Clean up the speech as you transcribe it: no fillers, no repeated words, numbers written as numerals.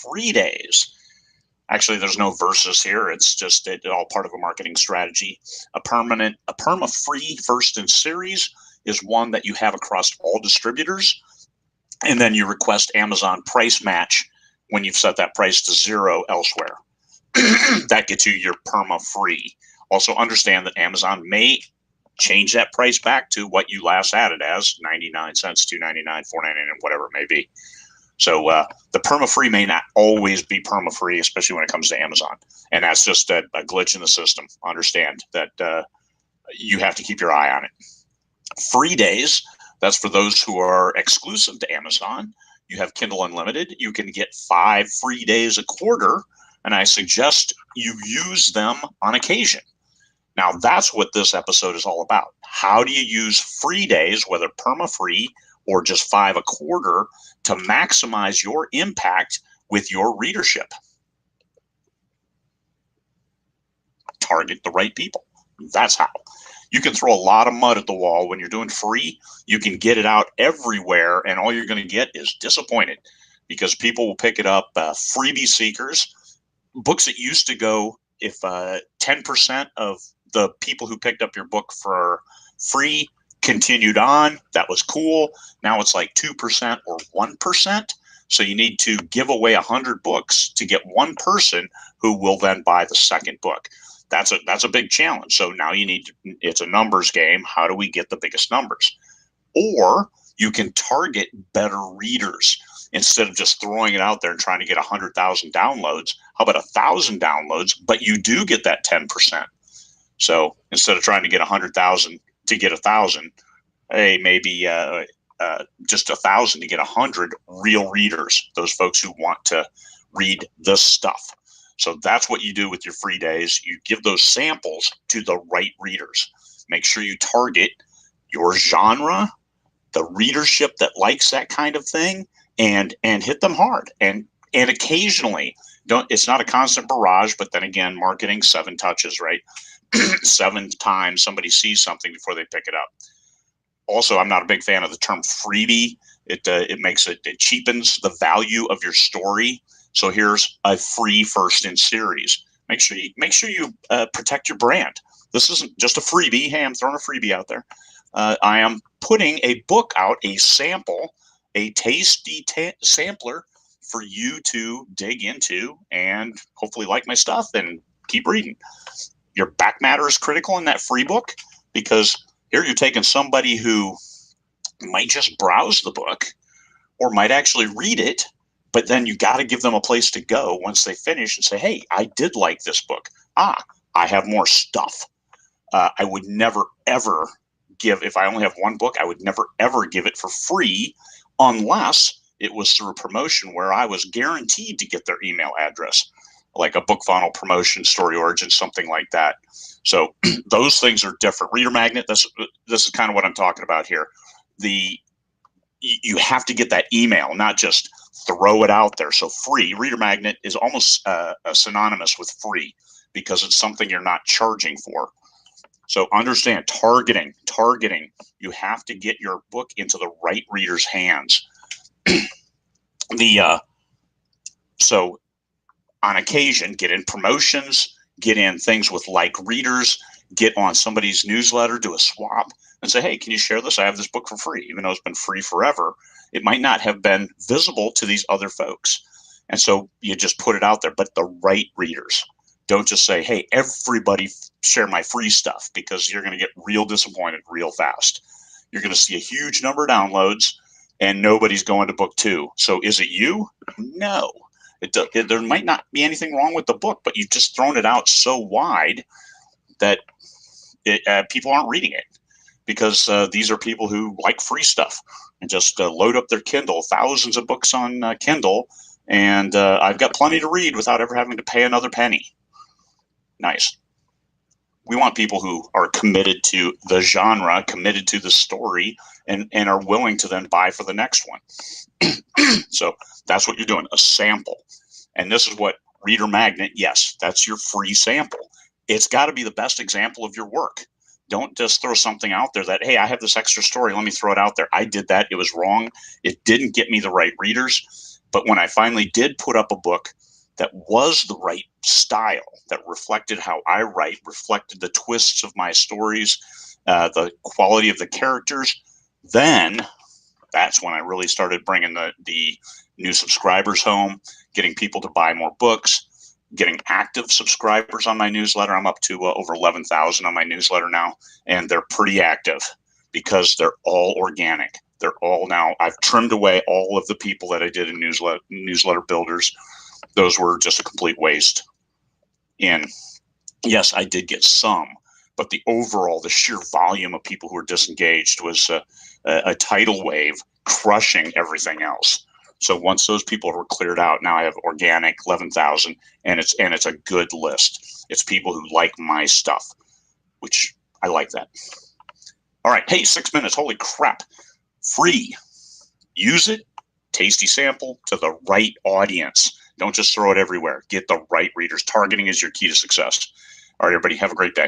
free days. Actually, there's no versus here. It's just all part of a marketing strategy. A perma-free first in series is one that you have across all distributors, and then you request Amazon price match when you've set that price to 0 elsewhere. That gets you your perma-free. Also understand that Amazon may change that price back to what you last added as 99 cents, $2.99, $4.99, whatever it may be. So the perma-free may not always be perma-free, especially when it comes to Amazon. And that's just a glitch in the system. Understand that you have to keep your eye on it. Free days, that's for those who are exclusive to Amazon. You have Kindle Unlimited. You can get 5 free days a quarter, and I suggest you use them on occasion. Now, that's what this episode is all about. How do you use free days, whether perma-free or just 5 a quarter, to maximize your impact with your readership? Target the right people. That's how. You can throw a lot of mud at the wall when you're doing free. You can get it out everywhere, and all you're going to get is disappointed because people will pick it up. Freebie seekers, books that used to go, if 10% of the people who picked up your book for free continued on, that was cool. Now it's like 2% or 1%. So you need to give away 100 books to get one person who will then buy the second book. That's a big challenge. So now it's a numbers game. How do we get the biggest numbers? Or you can target better readers instead of just throwing it out there and trying to get 100,000 downloads. How about 1,000 downloads, but you do get that 10%. So instead of trying to get 100,000 to get 1,000, hey, maybe just 1,000 to get 100 real readers, those folks who want to read this stuff. So that's what you do with your free days. You give those samples to the right readers. Make sure you target your genre, the readership that likes that kind of thing, and hit them hard. And occasionally, it's not a constant barrage, but then again, marketing 7 touches, right? 7 times somebody sees something before they pick it up. Also, I'm not a big fan of the term freebie. It cheapens the value of your story. So here's a free first in series. Make sure you protect your brand. This isn't just a freebie. Hey, I'm throwing a freebie out there. I am putting a book out, a sample, a tasty sampler for you to dig into and hopefully like my stuff and keep reading. Your back matter is critical in that free book because here you're taking somebody who might just browse the book or might actually read it, but then you got to give them a place to go once they finish and say, hey, I did like this book. I have more stuff. I would never, ever give, if I only have one book, I would never, ever give it for free unless it was through a promotion where I was guaranteed to get their email address, like a BookFunnel promotion, Story Origin, something like that. So those things are different. Reader Magnet, this is kind of what I'm talking about here. You have to get that email, not just throw it out there. So free, Reader Magnet is almost synonymous with free because it's something you're not charging for. So understand targeting. You have to get your book into the right reader's hands. So on occasion, get in promotions, get in things with like readers, get on somebody's newsletter, do a swap and say, hey, can you share this? I have this book for free. Even though it's been free forever, it might not have been visible to these other folks. And so you just put it out there, but the right readers. Don't just say, hey, everybody share my free stuff, because you're going to get real disappointed real fast. You're going to see a huge number of downloads and nobody's going to book 2. So is it you? No. There might not be anything wrong with the book, but you've just thrown it out so wide that people aren't reading it, because these are people who like free stuff and just load up their Kindle, thousands of books on Kindle, and I've got plenty to read without ever having to pay another penny. Nice. We want people who are committed to the genre, committed to the story, and are willing to then buy for the next one. So that's what you're doing, a sample. And this is what Reader Magnet, yes, that's your free sample. It's got to be the best example of your work. Don't just throw something out there that, hey, I have this extra story, let me throw it out there. I did that. It was wrong. It didn't get me the right readers. But when I finally did put up a book that was the right style, that reflected how I write, reflected the twists of my stories, the quality of the characters, then that's when I really started bringing the new subscribers home, getting people to buy more books, getting active subscribers on my newsletter. I'm up to over 11,000 on my newsletter now, and they're pretty active because they're all organic. They're all now, I've trimmed away all of the people that I did in newsletter builders. Those were just a complete waste. And yes, I did get some, but the sheer volume of people who were disengaged was a tidal wave crushing everything else. So once those people were cleared out, now I have organic 11,000, and it's a good list. It's people who like my stuff, which I like that. All right, hey, 6 minutes. Holy crap! Free. Use it. Tasty sample to the right audience. Don't just throw it everywhere. Get the right readers. Targeting is your key to success. All right, everybody, have a great day.